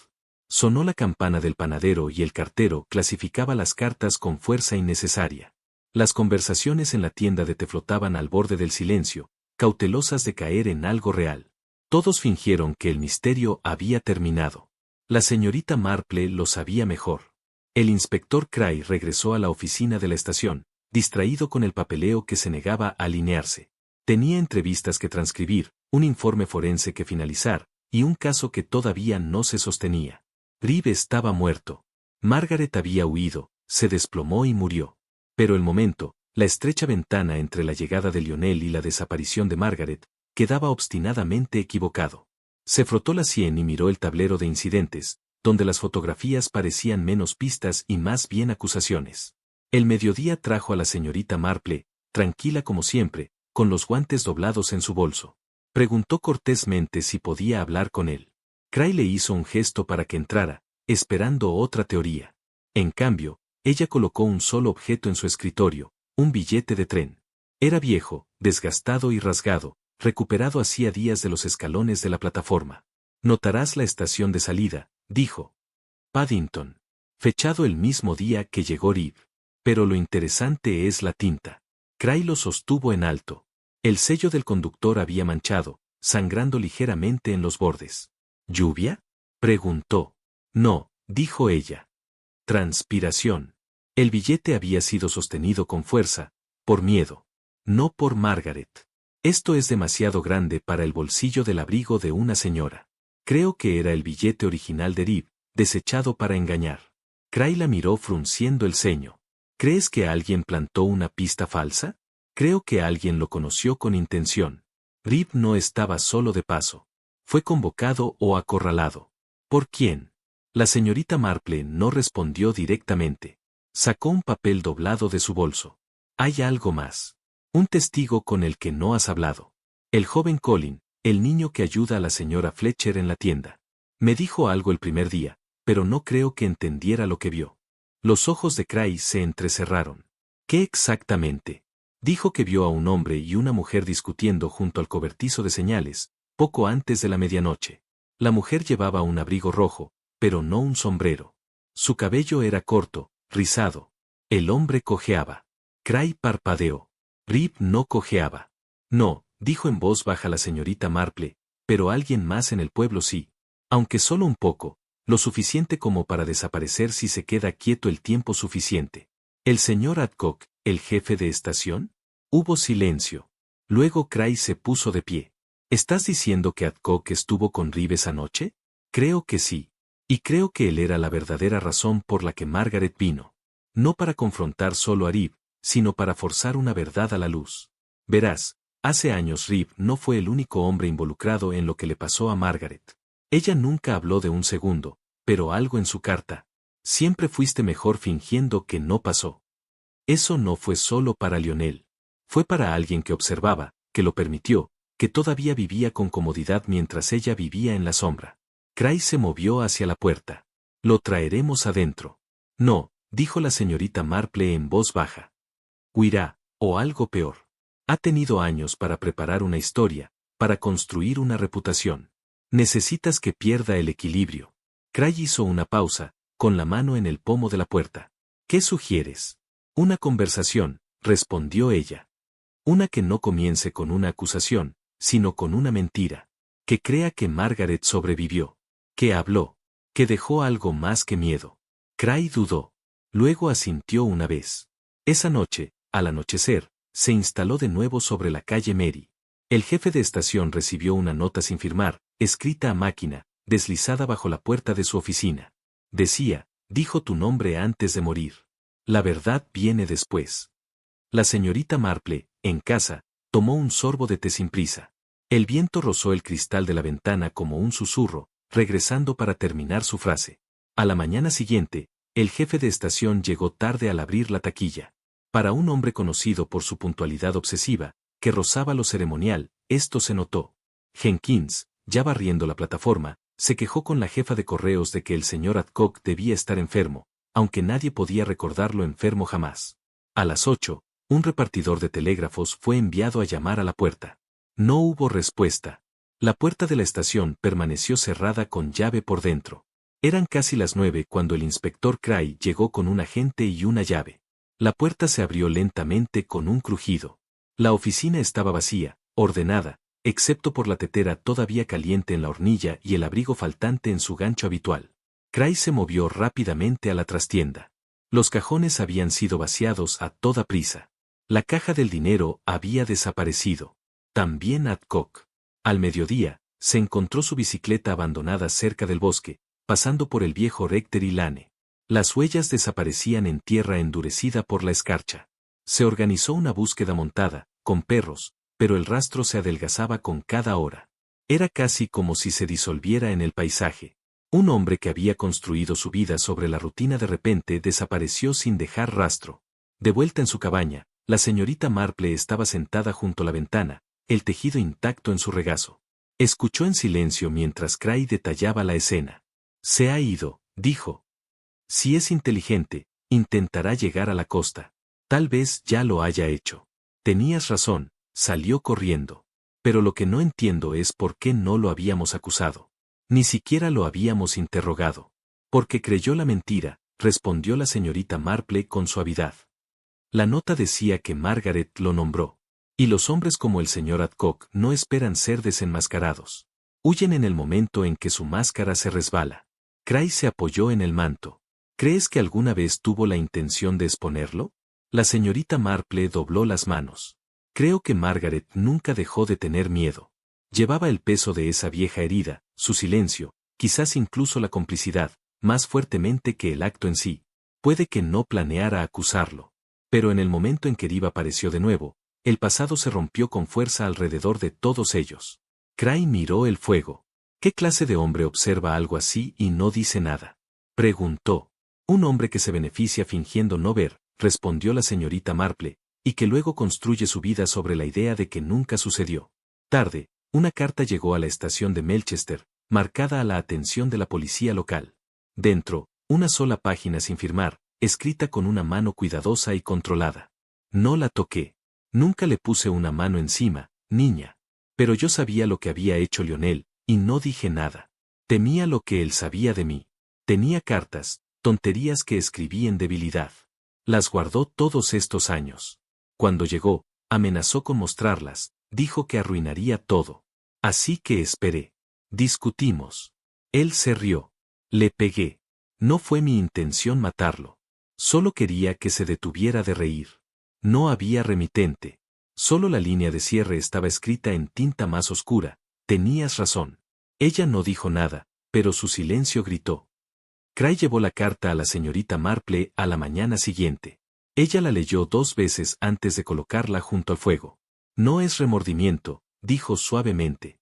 S1: Sonó la campana del panadero y el cartero clasificaba las cartas con fuerza innecesaria. Las conversaciones en la tienda de té flotaban al borde del silencio, cautelosas de caer en algo real. Todos fingieron que el misterio había terminado. La señorita Marple lo sabía mejor. El inspector Cray regresó a la oficina de la estación, distraído con el papeleo que se negaba a alinearse. Tenía entrevistas que transcribir, un informe forense que finalizar, y un caso que todavía no se sostenía. Rib estaba muerto. Margaret había huido, se desplomó y murió. Pero el momento, la estrecha ventana entre la llegada de Lionel y la desaparición de Margaret, quedaba obstinadamente equivocado. Se frotó la sien y miró el tablero de incidentes, donde las fotografías parecían menos pistas y más bien acusaciones. El mediodía trajo a la señorita Marple, tranquila como siempre, con los guantes doblados en su bolso. Preguntó cortésmente si podía hablar con él. Cray le hizo un gesto para que entrara, esperando otra teoría. En cambio, ella colocó un solo objeto en su escritorio, un billete de tren. Era viejo, desgastado y rasgado, recuperado hacía días de los escalones de la plataforma. Notarás la estación de salida, dijo. Paddington. Fechado el mismo día que llegó Rib. Pero lo interesante es la tinta. Cray lo sostuvo en alto. El sello del conductor había manchado, sangrando ligeramente en los bordes. ¿Lluvia? Preguntó. No, dijo ella. Transpiración. El billete había sido sostenido con fuerza, por miedo. No por Margaret. Esto es demasiado grande para el bolsillo del abrigo de una señora. Creo que era el billete original de Rib, desechado para engañar. Cray la miró frunciendo el ceño. ¿Crees que alguien plantó una pista falsa? Creo que alguien lo conoció con intención. Rib no estaba solo de paso. Fue convocado o acorralado. ¿Por quién? La señorita Marple no respondió directamente. Sacó un papel doblado de su bolso. Hay algo más. Un testigo con el que no has hablado. El joven Colin, el niño que ayuda a la señora Fletcher en la tienda. Me dijo algo el primer día, pero no creo que entendiera lo que vio. Los ojos de Cray se entrecerraron. ¿Qué exactamente? Dijo que vio a un hombre y una mujer discutiendo junto al cobertizo de señales, poco antes de la medianoche. La mujer llevaba un abrigo rojo, pero no un sombrero. Su cabello era corto, rizado. El hombre cojeaba. Cray parpadeó. Rib no cojeaba. No, dijo en voz baja la señorita Marple, pero alguien más en el pueblo sí. Aunque solo un poco, lo suficiente como para desaparecer si se queda quieto el tiempo suficiente. ¿El señor Adcock, el jefe de estación? Hubo silencio. Luego Cray se puso de pie. ¿Estás diciendo que Adcock estuvo con Rib esa noche? Creo que sí. Y creo que él era la verdadera razón por la que Margaret vino. No para confrontar solo a Rib, sino para forzar una verdad a la luz. Verás, Hace años Rip no fue el único hombre involucrado en lo que le pasó a Margaret. Ella nunca habló de un segundo, pero algo en su carta. Siempre fuiste mejor fingiendo que no pasó. Eso no fue solo para Lionel. Fue para alguien que observaba, que lo permitió, que todavía vivía con comodidad mientras ella vivía en la sombra. Cray se movió hacia la puerta. Lo traeremos adentro. No, dijo la señorita Marple en voz baja. Huirá, o algo peor. Ha tenido años para preparar una historia, para construir una reputación. Necesitas que pierda el equilibrio. Cray hizo una pausa, con la mano en el pomo de la puerta. ¿Qué sugieres? Una conversación, respondió ella. Una que no comience con una acusación, sino con una mentira. Que crea que Margaret sobrevivió. Que habló. Que dejó algo más que miedo. Cray dudó. Luego asintió una vez. Esa noche, al anochecer, se instaló de nuevo sobre la calle Mary. El jefe de estación recibió una nota sin firmar, escrita a máquina, deslizada bajo la puerta de su oficina. Decía, dijo tu nombre antes de morir. La verdad viene después. La señorita Marple, en casa, tomó un sorbo de té sin prisa. El viento rozó el cristal de la ventana como un susurro, regresando para terminar su frase. A la mañana siguiente, el jefe de estación llegó tarde al abrir la taquilla. Para un hombre conocido por su puntualidad obsesiva, que rozaba lo ceremonial, esto se notó. Jenkins, ya barriendo la plataforma, se quejó con la jefa de correos de que el señor Adcock debía estar enfermo, aunque nadie podía recordarlo enfermo jamás. A las 8, un repartidor de telégrafos fue enviado a llamar a la puerta. No hubo respuesta. La puerta de la estación permaneció cerrada con llave por dentro. Eran casi las 9 cuando el inspector Cray llegó con un agente y una llave. La puerta se abrió lentamente con un crujido. La oficina estaba vacía, ordenada, excepto por la tetera todavía caliente en la hornilla y el abrigo faltante en su gancho habitual. Cray se movió rápidamente a la trastienda. Los cajones habían sido vaciados a toda prisa. La caja del dinero había desaparecido. También Adcock. Al mediodía, se encontró su bicicleta abandonada cerca del bosque, pasando por el viejo Rectory Lane. Las huellas desaparecían en tierra endurecida por la escarcha. Se organizó una búsqueda montada, con perros, pero el rastro se adelgazaba con cada hora. Era casi como si se disolviera en el paisaje. Un hombre que había construido su vida sobre la rutina de repente desapareció sin dejar rastro. De vuelta en su cabaña, la señorita Marple estaba sentada junto a la ventana, el tejido intacto en su regazo. Escuchó en silencio mientras Cray detallaba la escena. Se ha ido, dijo. Si es inteligente, intentará llegar a la costa. Tal vez ya lo haya hecho. Tenías razón, salió corriendo. Pero lo que no entiendo es por qué no lo habíamos acusado. Ni siquiera lo habíamos interrogado. Porque creyó la mentira, respondió la señorita Marple con suavidad. La nota decía que Margaret lo nombró. Y los hombres como el señor Adcock no esperan ser desenmascarados. Huyen en el momento en que su máscara se resbala. Cray se apoyó en el manto. ¿Crees que alguna vez tuvo la intención de exponerlo? La señorita Marple dobló las manos. Creo que Margaret nunca dejó de tener miedo. Llevaba el peso de esa vieja herida, su silencio, quizás incluso la complicidad, más fuertemente que el acto en sí. Puede que no planeara acusarlo. Pero en el momento en que Riva apareció de nuevo, el pasado se rompió con fuerza alrededor de todos ellos. Cray miró el fuego. ¿Qué clase de hombre observa algo así y no dice nada? Preguntó. Un hombre que se beneficia fingiendo no ver, respondió la señorita Marple, y que luego construye su vida sobre la idea de que nunca sucedió. Tarde, una carta llegó a la estación de Melchester, marcada a la atención de la policía local. Dentro, una sola página sin firmar, escrita con una mano cuidadosa y controlada. No la toqué. Nunca le puse una mano encima, niña. Pero yo sabía lo que había hecho Lionel, y no dije nada. Temía lo que él sabía de mí. Tenía cartas, tonterías que escribí en debilidad. Las guardó todos estos años. Cuando llegó, amenazó con mostrarlas, dijo que arruinaría todo. Así que esperé. Discutimos. Él se rió. Le pegué. No fue mi intención matarlo. Solo quería que se detuviera de reír. No había remitente. Solo la línea de cierre estaba escrita en tinta más oscura. Tenías razón. Ella no dijo nada, pero su silencio gritó. Cray llevó la carta a la señorita Marple a la mañana siguiente. Ella la leyó 2 veces antes de colocarla junto al fuego. No es remordimiento, dijo suavemente.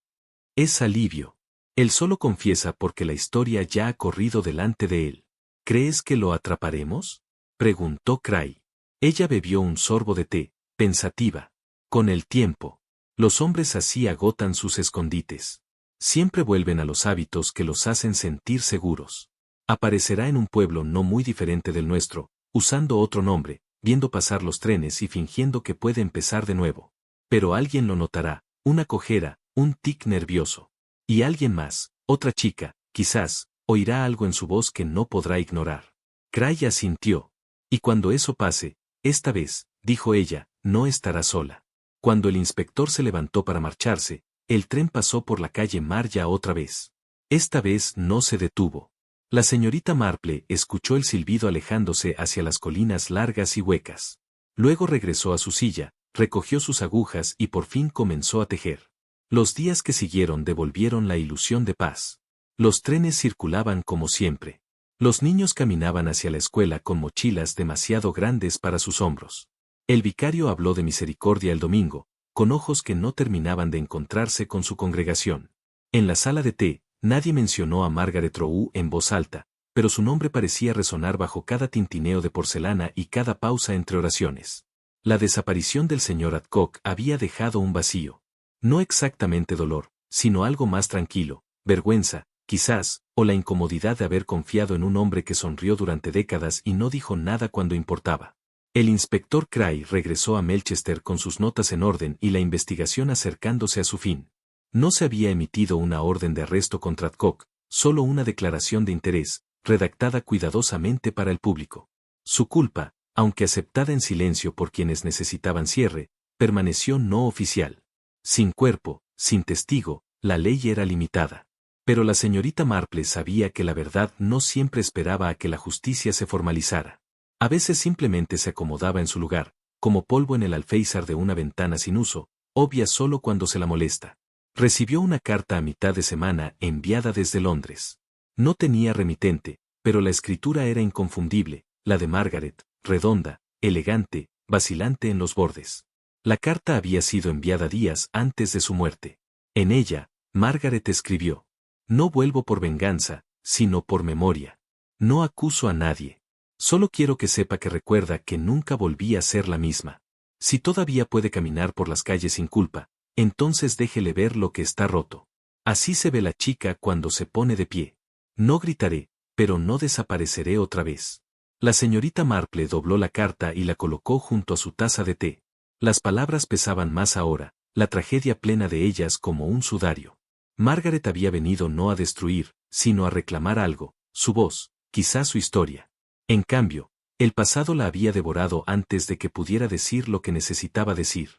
S1: Es alivio. Él solo confiesa porque la historia ya ha corrido delante de él. ¿Crees que lo atraparemos? Preguntó Cray. Ella bebió un sorbo de té, pensativa. Con el tiempo, los hombres así agotan sus escondites. Siempre vuelven a los hábitos que los hacen sentir seguros. Aparecerá en un pueblo no muy diferente del nuestro, usando otro nombre, viendo pasar los trenes y fingiendo que puede empezar de nuevo. Pero alguien lo notará, una cojera, un tic nervioso. Y alguien más, otra chica, quizás, oirá algo en su voz que no podrá ignorar. Cray asintió. Y cuando eso pase, esta vez, dijo ella, no estará sola. Cuando el inspector se levantó para marcharse, el tren pasó por la calle Marja otra vez. Esta vez no se detuvo. La señorita Marple escuchó el silbido alejándose hacia las colinas largas y huecas. Luego regresó a su silla, recogió sus agujas y por fin comenzó a tejer. Los días que siguieron devolvieron la ilusión de paz. Los trenes circulaban como siempre. Los niños caminaban hacia la escuela con mochilas demasiado grandes para sus hombros. El vicario habló de misericordia el domingo, con ojos que no terminaban de encontrarse con su congregación. En la sala de té, nadie mencionó a Margaret Rowe en voz alta, pero su nombre parecía resonar bajo cada tintineo de porcelana y cada pausa entre oraciones. La desaparición del señor Adcock había dejado un vacío. No exactamente dolor, sino algo más tranquilo, vergüenza, quizás, o la incomodidad de haber confiado en un hombre que sonrió durante décadas y no dijo nada cuando importaba. El inspector Cray regresó a Melchester con sus notas en orden y la investigación acercándose a su fin. No se había emitido una orden de arresto contra Adcock, solo una declaración de interés, redactada cuidadosamente para el público. Su culpa, aunque aceptada en silencio por quienes necesitaban cierre, permaneció no oficial. Sin cuerpo, sin testigo, la ley era limitada. Pero la señorita Marple sabía que la verdad no siempre esperaba a que la justicia se formalizara. A veces simplemente se acomodaba en su lugar, como polvo en el alféizar de una ventana sin uso, obvia solo cuando se la molesta. Recibió una carta a mitad de semana enviada desde Londres. No tenía remitente, pero la escritura era inconfundible, la de Margaret, redonda, elegante, vacilante en los bordes. La carta había sido enviada días antes de su muerte. En ella, Margaret escribió: No vuelvo por venganza, sino por memoria. No acuso a nadie. Solo quiero que sepa que recuerda que nunca volví a ser la misma. Si todavía puede caminar por las calles sin culpa, entonces déjele ver lo que está roto. Así se ve la chica cuando se pone de pie. No gritaré, pero no desapareceré otra vez. La señorita Marple dobló la carta y la colocó junto a su taza de té. Las palabras pesaban más ahora, la tragedia plena de ellas como un sudario. Margaret había venido no a destruir, sino a reclamar algo, su voz, quizás su historia. En cambio, el pasado la había devorado antes de que pudiera decir lo que necesitaba decir.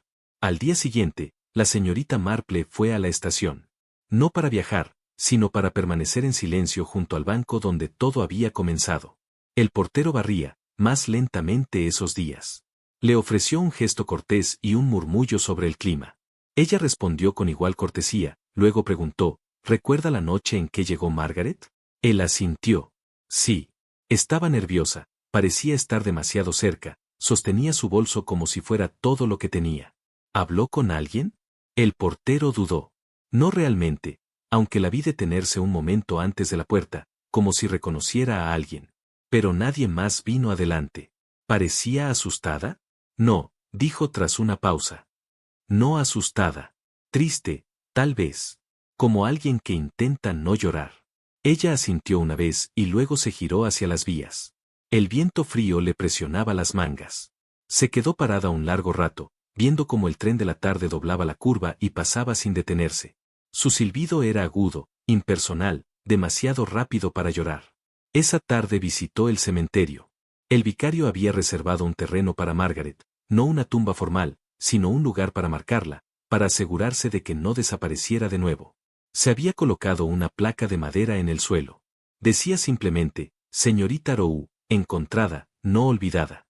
S1: Al día siguiente, la señorita Marple fue a la estación. No para viajar, sino para permanecer en silencio junto al banco donde todo había comenzado. El portero barría, más lentamente esos días. Le ofreció un gesto cortés y un murmullo sobre el clima. Ella respondió con igual cortesía, luego preguntó: ¿Recuerda la noche en que llegó Margaret? Él asintió. Sí. Estaba nerviosa, parecía estar demasiado cerca, sostenía su bolso como si fuera todo lo que tenía. ¿Habló con alguien? El portero dudó. No realmente, aunque la vi detenerse un momento antes de la puerta, como si reconociera a alguien. Pero nadie más vino adelante. ¿Parecía asustada? No, dijo tras una pausa. No asustada. Triste, tal vez. Como alguien que intenta no llorar. Ella asintió una vez y luego se giró hacia las vías. El viento frío le presionaba las mangas. Se quedó parada un largo rato, viendo cómo el tren de la tarde doblaba la curva y pasaba sin detenerse. Su silbido era agudo, impersonal, demasiado rápido para llorar. Esa tarde visitó el cementerio. El vicario había reservado un terreno para Margaret, no una tumba formal, sino un lugar para marcarla, para asegurarse de que no desapareciera de nuevo. Se había colocado una placa de madera en el suelo. Decía simplemente: Señorita Rowe, encontrada, no olvidada.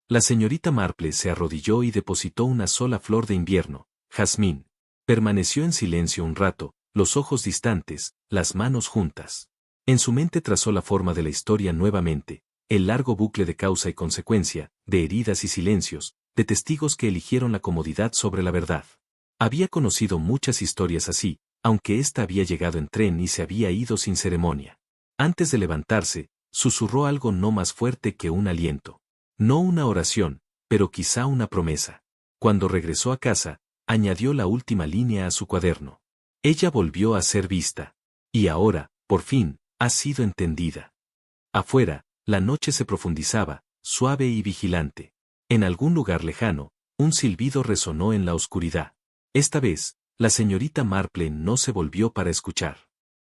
S1: La señorita Marple se arrodilló y depositó una sola flor de invierno, jazmín. Permaneció en silencio un rato, los ojos distantes, las manos juntas. En su mente trazó la forma de la historia nuevamente, el largo bucle de causa y consecuencia, de heridas y silencios, de testigos que eligieron la comodidad sobre la verdad. Había conocido muchas historias así, aunque ésta había llegado en tren y se había ido sin ceremonia. Antes de levantarse, susurró algo no más fuerte que un aliento. No una oración, pero quizá una promesa. Cuando regresó a casa, añadió la última línea a su cuaderno. Ella volvió a ser vista. Y ahora, por fin, ha sido entendida. Afuera, la noche se profundizaba, suave y vigilante. En algún lugar lejano, un silbido resonó en la oscuridad. Esta vez, la señorita Marple no se volvió para escuchar.